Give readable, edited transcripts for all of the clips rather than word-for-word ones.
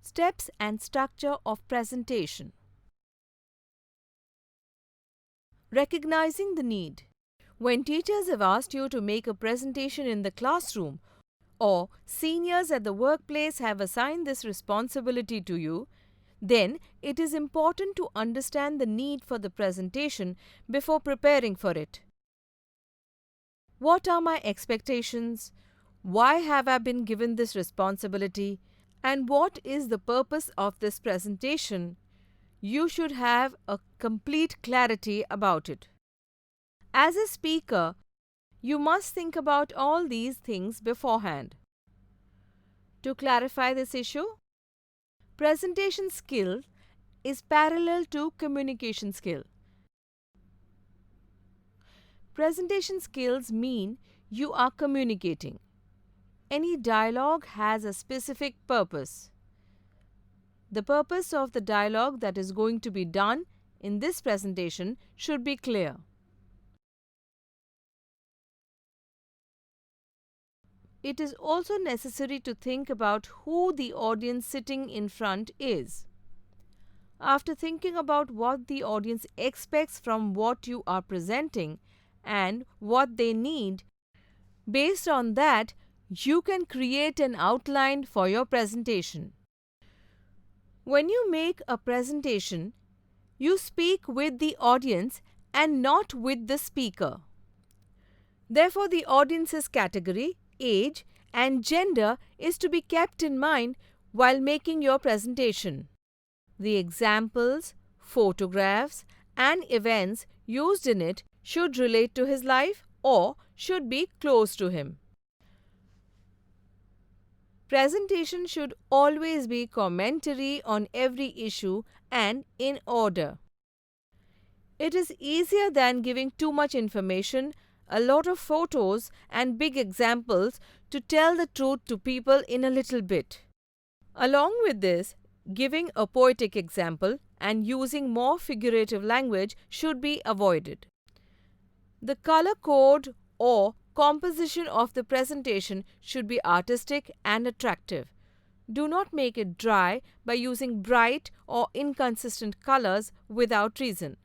Steps and structure of presentation. Recognizing the need. When teachers have asked you to make a presentation in the classroom, or seniors at the workplace have assigned this responsibility to you, then it is important to understand the need for the presentation before preparing for it. What are my expectations? Why have I been given this responsibility? And what is the purpose of this presentation? You should have a complete clarity about it. As a speaker, you must think about all these things beforehand. To clarify this issue, presentation skill is parallel to communication skill. Presentation skills mean you are communicating. Any dialogue has a specific purpose. The purpose of the dialogue that is going to be done in this presentation should be clear. It is also necessary to think about who the audience sitting in front is. After thinking about what the audience expects from what you are presenting and what they need, based on that, you can create an outline for your presentation. When you make a presentation, you speak with the audience and not with the speaker. Therefore, the audience's category, age, and gender is to be kept in mind while making your presentation. The examples, photographs, and events used in it should relate to his life or should be close to him. Presentation should always be commentary on every issue and in order. It is easier than giving too much information, a lot of photos, and big examples to tell the truth to people in a little bit. Along with this, giving a poetic example and using more figurative language should be avoided. The color code or composition of the presentation should be artistic and attractive. Do not make it dry by using bright or inconsistent colors without reason.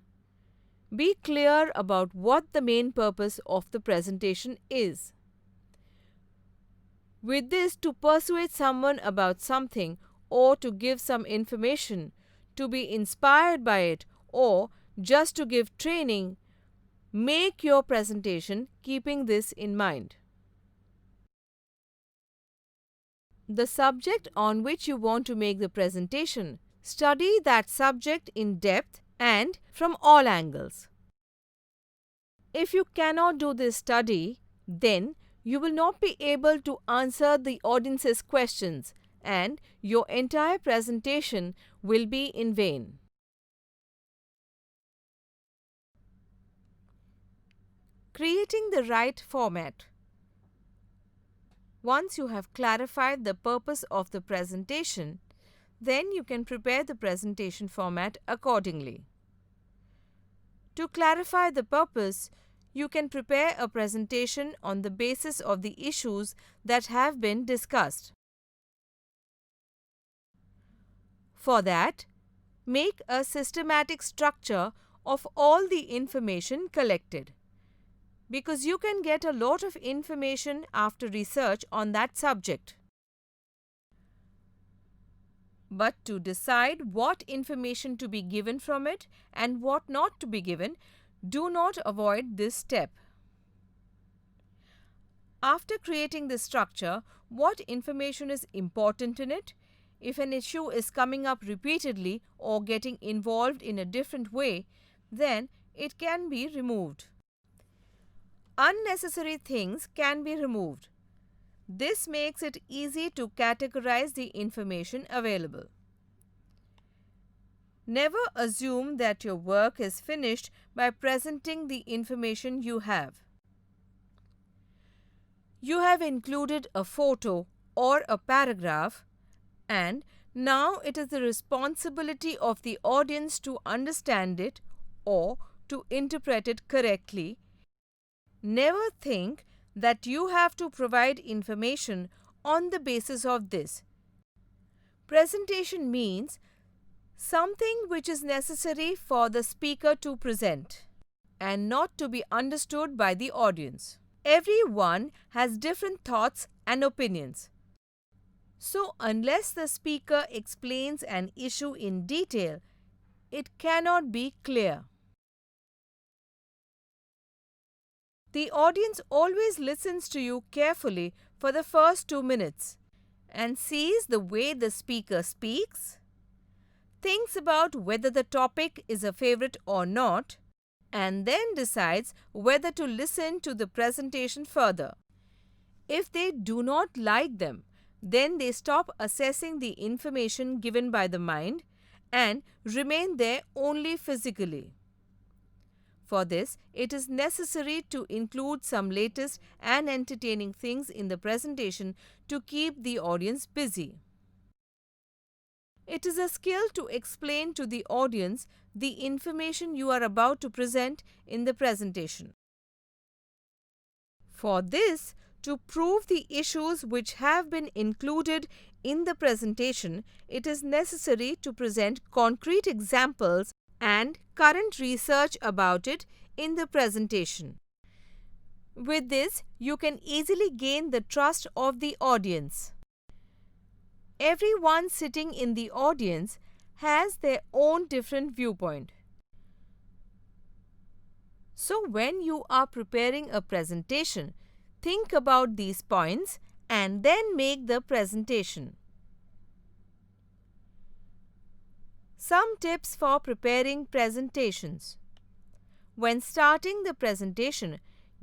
Be clear about what the main purpose of the presentation is. With this, to persuade someone about something or to give some information, to be inspired by it, or just to give training, make your presentation keeping this in mind. The subject on which you want to make the presentation. Study that subject in depth and from all angles. If you cannot do this study, then you will not be able to answer the audience's questions and your entire presentation will be in vain. Creating the right format. Once you have clarified the purpose of the presentation, then you can prepare the presentation format accordingly. To clarify the purpose, you can prepare a presentation on the basis of the issues that have been discussed. For that, make a systematic structure of all the information collected, because you can get a lot of information after research on that subject. But to decide what information to be given from it and what not to be given, do not avoid this step. After creating this structure, what information is important in it? If an issue is coming up repeatedly or getting involved in a different way, then it can be removed. Unnecessary things can be removed. This makes it easy to categorize the information available. Never assume that your work is finished by presenting the information you have. You have included a photo or a paragraph, and now it is the responsibility of the audience to understand it or to interpret it correctly. Never think that you have to provide information on the basis of this. Presentation means something which is necessary for the speaker to present and not to be understood by the audience. Everyone has different thoughts and opinions. So, unless the speaker explains an issue in detail, it cannot be clear. The audience always listens to you carefully for the first 2 minutes and sees the way the speaker speaks, thinks about whether the topic is a favorite or not, and then decides whether to listen to the presentation further. If they do not like them, then they stop assessing the information given by the mind and remain there only physically. For this, it is necessary to include some latest and entertaining things in the presentation to keep the audience busy. It is a skill to explain to the audience the information you are about to present in the presentation. For this, to prove the issues which have been included in the presentation, it is necessary to present concrete examples and current research about it in the presentation. With this, you can easily gain the trust of the audience. Everyone sitting in the audience has their own different viewpoint. So, when you are preparing a presentation, think about these points and then make the presentation. Some tips for preparing presentations. When starting the presentation,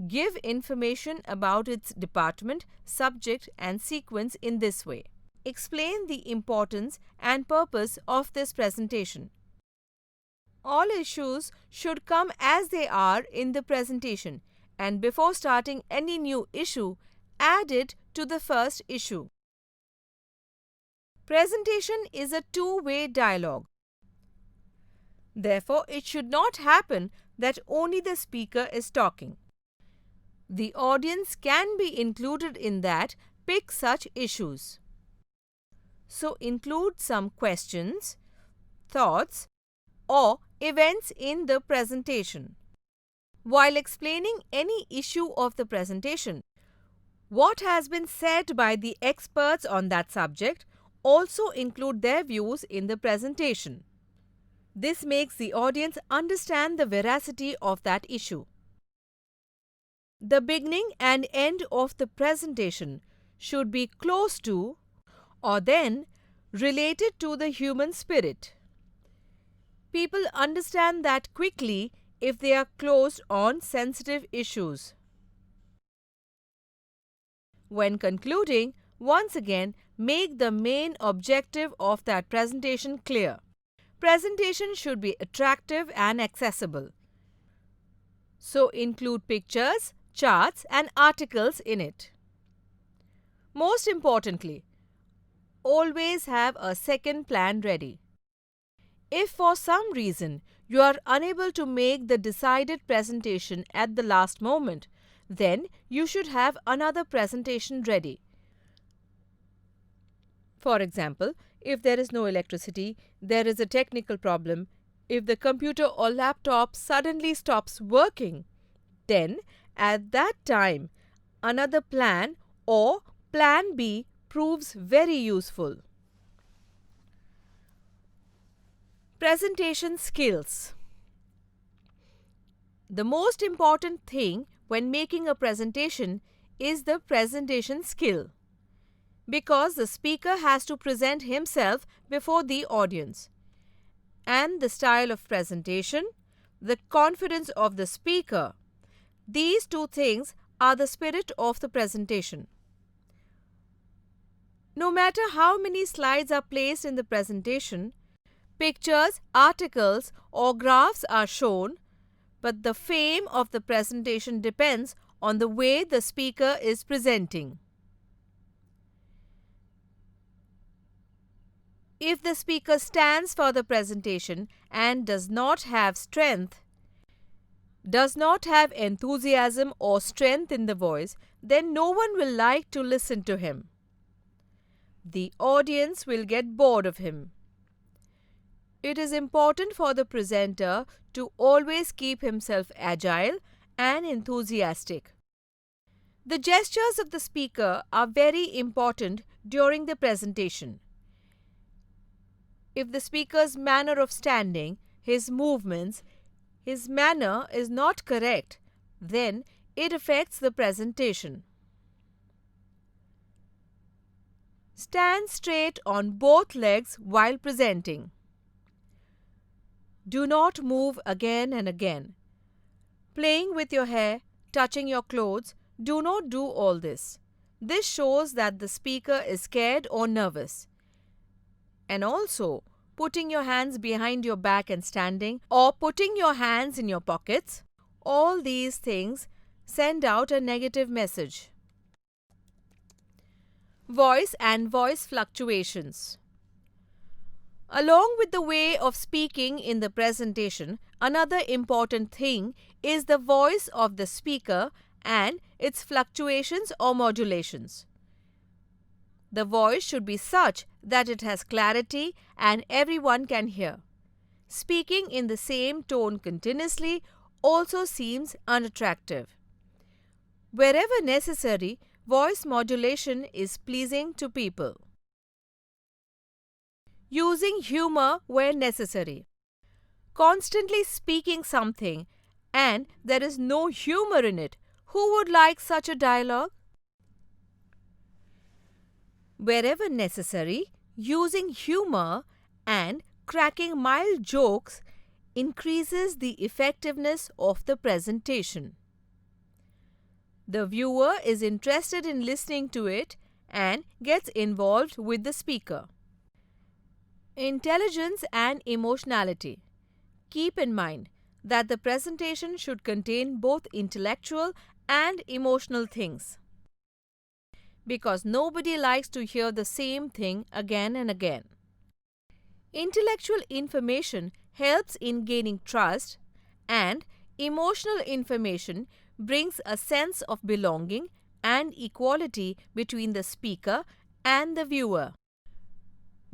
give information about its department, subject, and sequence in this way. Explain the importance and purpose of this presentation. All issues should come as they are in the presentation, and before starting any new issue, add it to the first issue. Presentation is a two-way dialogue. Therefore, it should not happen that only the speaker is talking. The audience can be included in that. Pick such issues. So, include some questions, thoughts, or events in the presentation. While explaining any issue of the presentation, what has been said by the experts on that subject also include their views in the presentation. This makes the audience understand the veracity of that issue. The beginning and end of the presentation should be close to or then related to the human spirit. People understand that quickly if they are closed on sensitive issues. When concluding, once again, make the main objective of that presentation clear. Presentation should be attractive and accessible. So include pictures, charts, and articles in it. Most importantly, always have a second plan ready. If for some reason you are unable to make the decided presentation at the last moment, then you should have another presentation ready. For example, if there is no electricity, there is a technical problem, if the computer or laptop suddenly stops working, then at that time, another plan or plan B proves very useful. Presentation skills. The most important thing when making a presentation is the presentation skill, because the speaker has to present himself before the audience. And the style of presentation, the confidence of the speaker, these two things are the spirit of the presentation. No matter how many slides are placed in the presentation, pictures, articles, or graphs are shown, but the fame of the presentation depends on the way the speaker is presenting. If the speaker stands for the presentation and does not have strength, does not have enthusiasm or strength in the voice, then no one will like to listen to him. The audience will get bored of him. It is important for the presenter to always keep himself agile and enthusiastic. The gestures of the speaker are very important during the presentation. If the speaker's manner of standing, his movements, his manner is not correct, then it affects the presentation. Stand straight on both legs while presenting. Do not move again and again. Playing with your hair, touching your clothes, do not do all this. This shows that the speaker is scared or nervous. And also, putting your hands behind your back and standing, or putting your hands in your pockets, all these things send out a negative message. Voice and voice fluctuations. Along with the way of speaking in the presentation, another important thing is the voice of the speaker and its fluctuations or modulations. The voice should be such that it has clarity and everyone can hear. Speaking in the same tone continuously also seems unattractive. Wherever necessary, voice modulation is pleasing to people. Using humor where necessary. Constantly speaking something and there is no humor in it. Who would like such a dialogue? Wherever necessary, using humor and cracking mild jokes increases the effectiveness of the presentation. The viewer is interested in listening to it and gets involved with the speaker. Intelligence and emotionality. Keep in mind that the presentation should contain both intellectual and emotional things, because nobody likes to hear the same thing again and again. Intellectual information helps in gaining trust, and emotional information brings a sense of belonging and equality between the speaker and the viewer,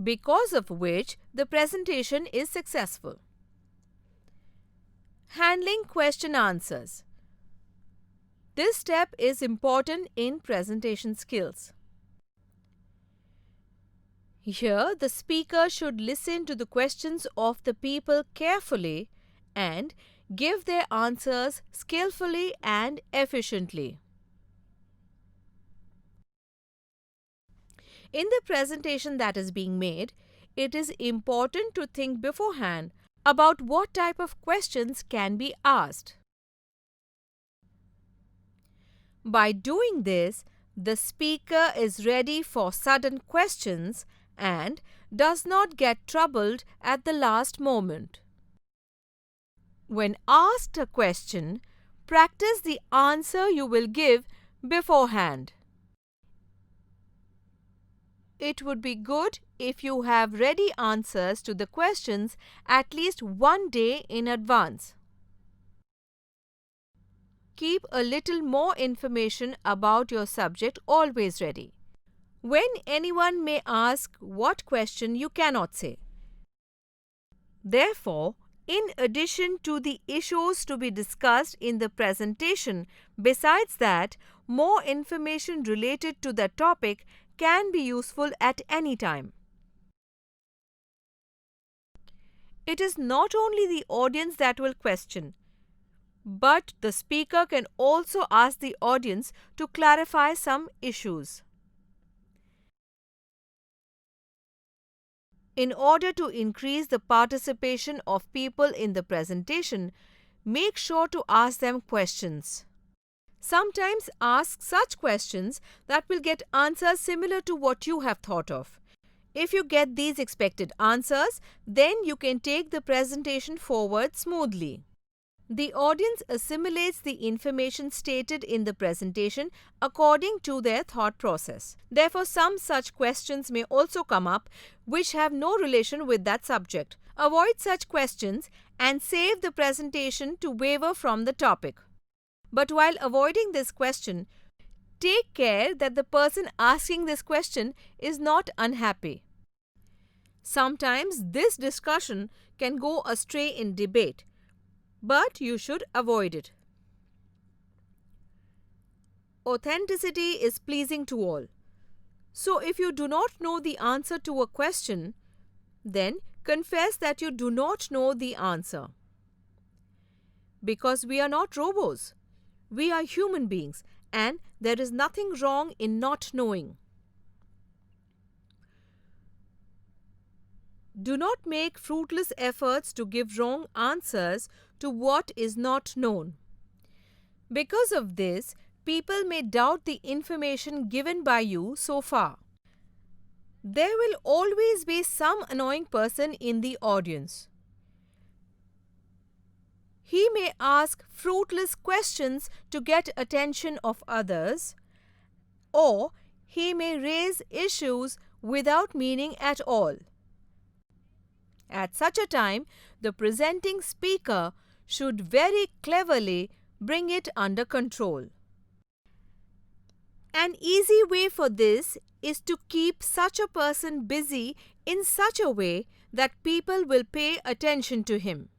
because of which the presentation is successful. Handling question answers. This step is important in presentation skills. Here, the speaker should listen to the questions of the people carefully and give their answers skillfully and efficiently. In the presentation that is being made, it is important to think beforehand about what type of questions can be asked. By doing this, the speaker is ready for sudden questions and does not get troubled at the last moment. When asked a question, practice the answer you will give beforehand. It would be good if you have ready answers to the questions at least one day in advance. Keep a little more information about your subject always ready. When anyone may ask what question you cannot say. Therefore, in addition to the issues to be discussed in the presentation, besides that, more information related to the topic can be useful at any time. It is not only the audience that will question, but the speaker can also ask the audience to clarify some issues. In order to increase the participation of people in the presentation, make sure to ask them questions. Sometimes ask such questions that will get answers similar to what you have thought of. If you get these expected answers, then you can take the presentation forward smoothly. The audience assimilates the information stated in the presentation according to their thought process. Therefore, some such questions may also come up which have no relation with that subject. Avoid such questions and save the presentation to waver from the topic. But while avoiding this question, take care that the person asking this question is not unhappy. Sometimes this discussion can go astray in debate, but you should avoid it. Authenticity is pleasing to all. So, if you do not know the answer to a question, then confess that you do not know the answer. Because we are not robots. We are human beings, and there is nothing wrong in not knowing. Do not make fruitless efforts to give wrong answers to what is not known. Because of this, people may doubt the information given by you so far. There will always be some annoying person in the audience. He may ask fruitless questions to get attention of others, or he may raise issues without meaning at all. At such a time, the presenting speaker should very cleverly bring it under control. An easy way for this is to keep such a person busy in such a way that people will pay attention to him.